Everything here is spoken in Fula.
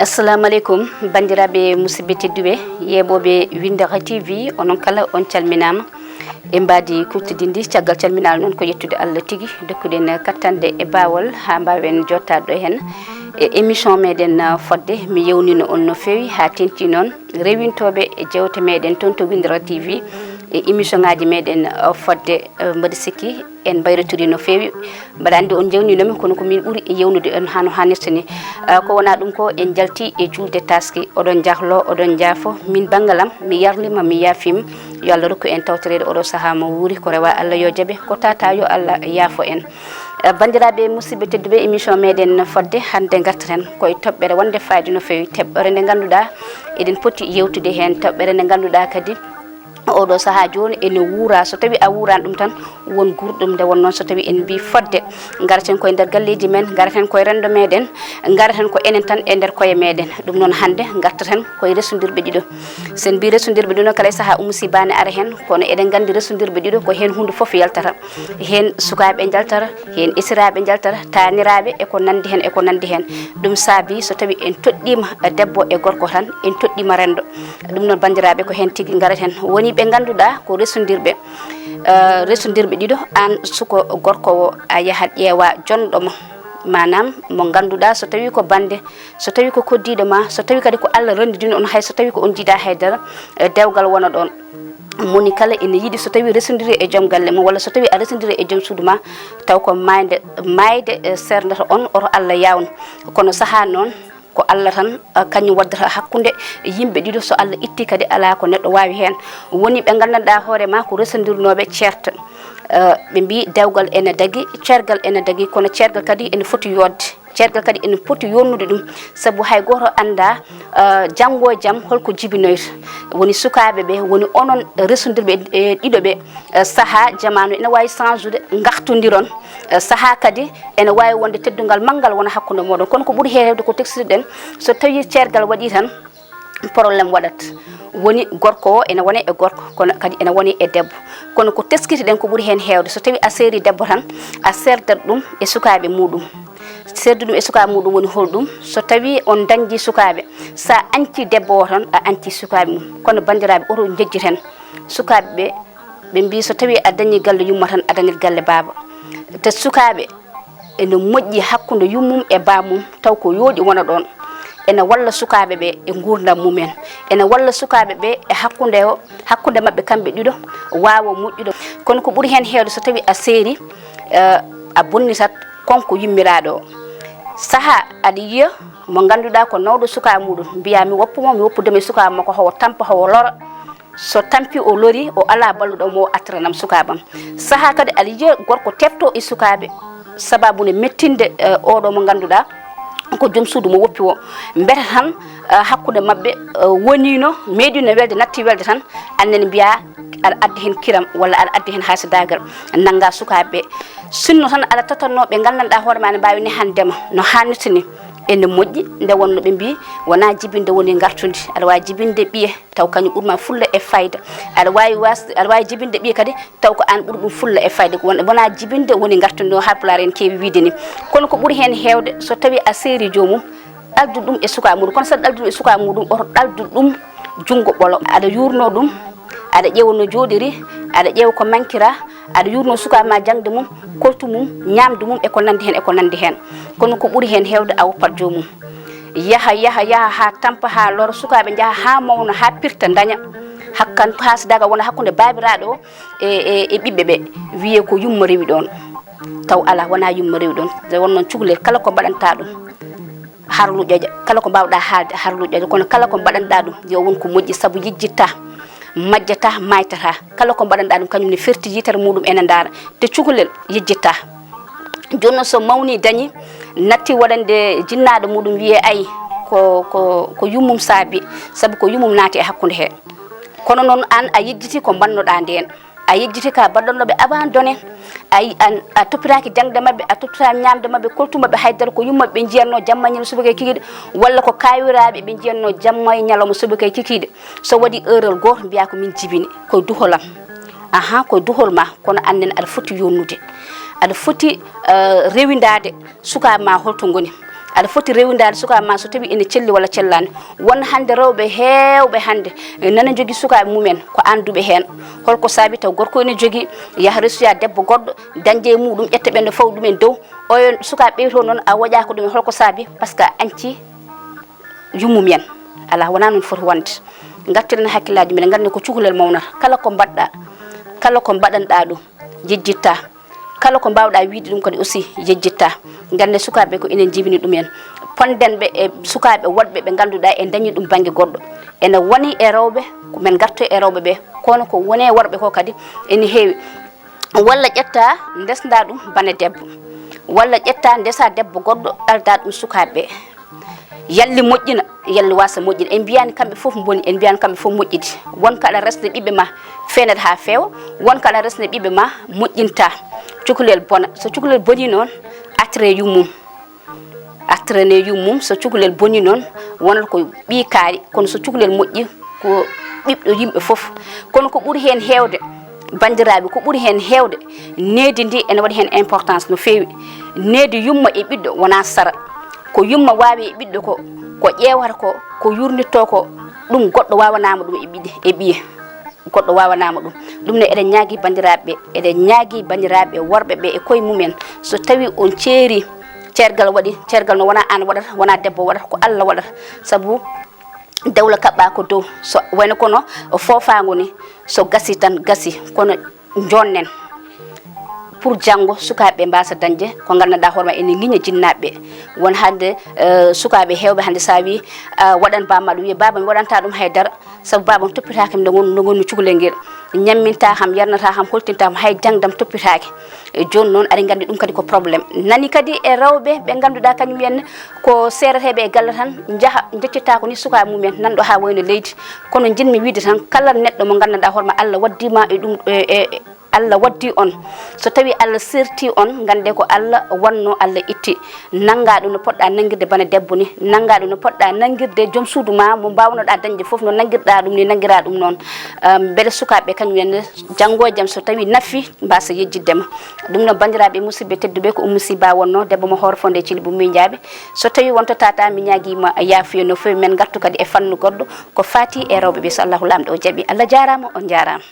assalamu alaikum bandiraɓe musidɓe tedduɓe yeɓoɓe Windaka TV onon kala on calminama e mbadi kurtidindi caggal calminal noon ko yettude Allah tigui dokkuɗen kattande e bawol ha mbawen jottade ɗo hen e émission meɗen fodde mi yewnino on no fewi ha tenti noon rewintoɓe e jewte meɗen toon to Windaka TV e émission ngaji meɗen fodde mbaɗa sikki en bayratiri no fewi mbaɗa andi on jewninomi kono ko min ɓuuri e yewnude on hano hannirta ni ko wona ɗum ko en jalti e julde taski oɗon jahlo oɗon jaafo min banggalam mi yarlima mi yaafima yo Allah rokku en tawtorede oɗo saaha mo wuuri ko rewa Allah yo jaaɓe ko tata yo Allah yaafo en bandiraɓe musidɓe tedduɓe émission meɗen fodde hande gartaten koye toɓɓere wonde fayida no fewi toɓɓere nde ganduɗa eɗen poti yewtude hen toɓɓere nde ganduɗa kadi oɗo saaha joni ene wuura so tawi a wuurani ɗum tan won gurɗum nde won noon so tawi en mbi fodde garaten koye nder galleji men garaten koye rendo meɗen garaten ko enen tan e nder koye meɗen ɗum noon hande gartaten koye resudirɓe ɗiɗo sen mbi resudirɓe ɗiɗo kala saaha umusibani ara hen kono eɗen gandi resudirɓe ɗiɗo ko hen hunde foof yaltata hen sukaɓe jaltata hen isiraɓe jaltata taniraɓe eko nandi hen ɗum saabi so tawi en toɗɗima debbo e gorko tan en toɗɗima rendo ɗum noon bandiraɓe ko hen tigui garaten woni ɓe ganduɗa ko resudirɓe ɗiɗo an suko gorko o a yahat ƴeewa jonɗoma manam mo ganduɗa so tawi ko bande so tawi ko koddiɗo ma so tawi kadi ko Allah rendidino on hay so tawi ko on jiiɗa haydara dewgal wona ɗon moni kala ene yiiɗi so tawi resodiri e joom galle mum walla so tawi a resodiri e joom suudu ma taw ko mayde serdata on oto Allah yawno kono saaha noon ko Allah tan kañum waddata hakkude yimɓe ɗiɗo so Allah itti kadi ala ko neɗɗo wawi hen woni ɓe gandanɗa hoorema ko resodirnoɓe ceerta ɓe mbi dewgal ene dagui ceergal ene dagui kono ceergal kadi ene foti yodde ceergal kadi ene foti yonnude ɗum saabu hay goto anda janggo e jaam holko jibinoyta woni sukaɓeɓe woni onon resodirɓe ɗiɗoɓe saaha jamanu ene wawi change ude gartodiron saaha kadi ene wawi wonde teddugal manggal wona hakkude moɗon kono ko ɓuuri hewde ko teksitiɗen so tawi ceergal waɗi tan probléme waɗat woni gorko o ene wone e gorko kono kadi ene woni e debbo kono ko teskitiɗen ko ɓuuri hen hewde so tawi a seeri debbo tan a serdat ɗum e sukaɓe muɗum serdu ɗum e sukaɓe muɗum woni holɗum so tawi on dañji sukaɓe sa anti debbo o tan a anti sukaɓe mum kono bandiraɓe oto jejjiten sukaɓeɓe ɓe mbi so tawi a dañi galle yumma tan a dañat galle baaba te sukaɓe ene moƴƴi hakkude yummum e bamum taw ko yooɗi wona ɗon ene walla sukaɓeɓe e gurdam mumen ene walla sukaɓeɓe e hakkude mabɓe kamɓe ɗiɗo wawa moƴƴude kono ko ɓuuri hen hewde so tawi a seeri a bonnitat konko yummiraɗo o saaha aɗa yiya mo ganduɗa ko nawɗo suka muɗum mbiya mi woppudema e suka makko howo tampa howo lora so tampi o lori o ala balluɗo mo atranam sukabam saaha kadi aɗa yiya gorko tefto e sukaɓe sababune mettinde oɗo mo ganduɗa ko joom suudu mo woppi o mbete tan hakkude mabɓe wonino meeɗino welde natti welde tan annene mbiya aɗa addi hen kiram walla aɗa addi hen hasidagal nangga sukaɓeɓe sinno tan aɗa tatanno ɓe gandanɗa hoore ma ne mbawi ne handema no hannirta ni ene moƴƴi nde wonno ɓe mbi wona jibinde woni gartude aɗa wawi jibinde ɓiye taw kañum ɓuurma fulla e fayda aɗa wawi jibinde ɓiye kadi taw ko an ɓuuri ɗum fulla e fayda wona jibinde woni gartude no halpulaar en keewi wiide ni kono ko ɓuuri hen hewde so tawi a seeri jomum ɗaldu ɗum e suka muɗum kono saɗa ɗaldu ɗum e suka muɗum oto ɗaldu ɗum junggo ɓolo aɗa yurno ɗum aɗa ƴeewa no jooɗiri aɗa ƴeewa ko mankira aɗa yurno sukaɓe ma jangde mum koltu mum ñamdu mum eko nandi hen kono ko ɓuuri hen hewde a woppat jomum yaha ha tampa ha lora sukaɓe jaaha ha mawna ha pirta daña hakkan hasidaga wona hakkude babiraɗo o e ɓiɓɓeɓe wiye ko yumma rewi ɗon taw ala wona yumma rewi ɗon nde wonnoon cukalel kala ko mbaɗanta ɗum harluƴoƴa kala ko mbawɗa haalde harluƴoƴa kono kala ko mbaɗanɗa ɗum yo won ko moƴƴi saabu yejjitta majjata maytata kala ko mbaɗanɗa ɗum kañum ne firti yitere muɗum ene daara te cukalel yejjitta joni so mawni dañi natti waɗande jinnaɗo muɗum wiye ayi ko yummum saabi saabu ko yummum naati e hakkude he kono noon an a yejjiti ko bannoɗa nden a yejjiti ka baɗɗonnoɓe abandonné a toppitaki jangde mabɓe a toppitaki ñamde mabɓe koltu mabɓe haydara ko yummaɓe ɓe jiyatno jamma e ñalawma subaka e kikiɗe walla ko kawiraɓe ɓe jiyatno jamma e ñalawma subaka e kikiɗe so waɗi heurel goto mbiya ko min jibini koye duholam aha ko duhol ma kono annen aɗa foti yonnude aɗa foti rewindade suka ma holto ngoni aɗa foti rewindade suka ma so tawi ene celli walla cellani won hande rewɓe hewɓe hande nana jogui sukaɓe mumen ko anduɓe hen holko saabi taw gorko ene jogui yaha resuya debbo goɗɗo dañde e muɗum ƴetta ɓende faw ɗumen dow oyo sukaɓe ɓeyto noon a waƴaka ɗumen holko saabi par ce que anci yummum yen ala wona noon foti wonde gartiren hakkillaji men gandi ko cukalel mawnata kala ko mbaɗɗa kala ko mbaɗanɗa ɗum jejjitta kala ko mbawɗa wiide ɗum kadi aussi jejjitta gande sukaɓe ko enen jibini ɗumen pondenɓe e sukaɓe woɗɓe ɓe ganduɗa e dañi ɗum banggue goɗɗo ene woni e rewɓe men garto e rewɓe ɓe kono ko woni e worɓe ko kadi ene heewi walla ƴetta ndesda ɗum bane debbo walla ƴetta ndesa debbo goɗɗo ɗalda ɗum sukaɓe yalli moƴƴina yalli wasa moƴƴina en mbiyani kamɓe foof boni en mbiyani kamɓe foof moƴƴidi wonko aɗa resde ɓiɓɓe ma fenata ha feewa wonko aɗa resde ɓiɓɓe ma moƴƴinta cukalel bona so cukalel boni noon attere yummum attirane yummum so cukalel boni noon wonata ko ɓi kaari kono so cukalel moƴƴi ko ɓiɓɗo yimɓe foof kono ko ɓuuri hen hewde bandiraɓe ko ɓuuri hen hewde needi ndi ene waɗi hen importance no feewi needi yumma e ɓiɗɗo wona sara ko yumma wawi e ɓiɗɗo ko ƴewata ko yurnitto ko ɗum goɗɗo wawanama ɗum e ɓiye goɗɗo wawanama ɗum ne eɗen ñaagui bandiraɓe eɗen ñaagui bandiraɓe worɓe ɓe e koye mumen so tawi on ceeri ceergal waɗi ceergal no wona an waɗata wona debbo waɗata ko Allah waɗata saabu dewla kaɓɓa ko dow so wayno kono fofago ni so gasi tan gasi kono jonnen pour janggo sukaɓe mbasa dañde ko gandanɗa hoorema ene guiña jinnaɓeɓe won hande sukaɓe hewɓe hande sa wi waɗan bammaɗo wiya baba mi waɗanta ɗum haydara saabu baba mi toppitaki no gonmi cukalel nguel ñamminta kam yarnata kam holtinta kam hay jangdam toppitaki joni noon aɗa gandi ɗum kadi ko probléme nani kadi e rewɓe ɓe ganduɗa kañum henne ko sereteɓe e galle tan jaaha jeccita ko ni sukaɓe mumen nanɗo ha wayno leydi kono jinmi wiide tan kala neɗɗo mo gandanɗa hoorema Allah waddima e ɗum Allah waddi on so tawi Allah serti on gande ko Allah wanno Allah itti nanga ɗum no poɗɗa nangirde bana debbo ni nanga ɗum no poɗɗa nangirde joom suudu ma mo mbawnoɗa dañde foof no nangirɗa ɗum ni nanguira ɗum noon beele sukaɓe kañum en janggo e jaam so tawi naffi mbasa yejjiddema ɗum noon bandiraɓe musidɓe tedduɓe ko musiba wonno debbo mo hoore fonde Thily Boumy Ndiaɓe so tawi wonto tata mi ñaguima yaafuya no fewi men gartu kadi e fannu goɗɗo ko fati e rewɓeɓe so Allahu lamɗo o jaaɓi Allah jarama on jarama.